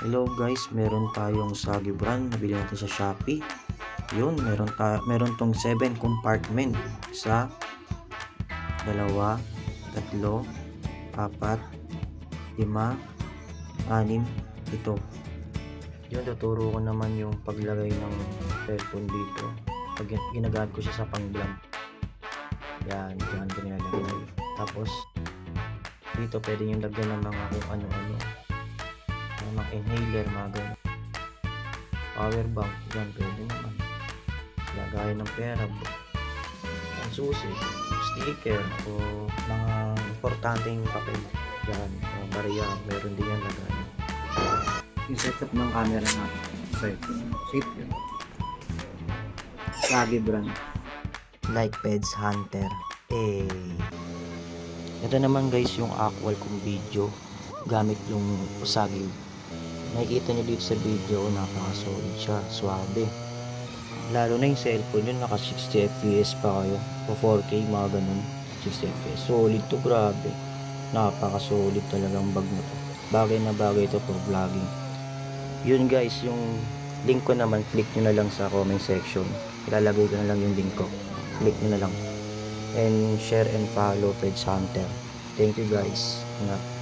Hello guys, meron tayong Sagi brand, nabili natin sa Shopee. Yun, meron tong 7 compartment. Isa, dalawa, tatlo, apat, lima, anim, ito. Yun, tuturo ko naman yung paglagay ng cellphone dito. Pag ginagamit ko siya sa pang-vlog. Yan, dyan ko nilalagay. Tapos, dito pwede nyo lagyan ng mga kung ano-ano. Mga inhaler, mga ganun. Power bank, dyan pwede naman. Lagayan ng pera, ang susi, sticker, o mga importanteng papel. Dyan, mga barya, meron din yan lagayan. Yung setup ng camera natin. Safe yun. Sagi brand. Like Peds Hunter. Ito naman guys yung actual kong video gamit yung Usagi. Nakikita nyo dito sa video, napaka-solid siya, swabe. Lalo na yung cellphone yun, naka 60 fps pa kayo, o 4K, mga ganun, 60 fps. Solid to, grabe. Napaka-solid talagang bag mo to. Bagay na bagay to for vlogging. Yun guys, yung link ko naman, click nyo na lang sa comment section. Ilalagay ko na lang yung link ko. Click nyo na lang. And share and follow Peds Hunter. Thank you guys. Ingat.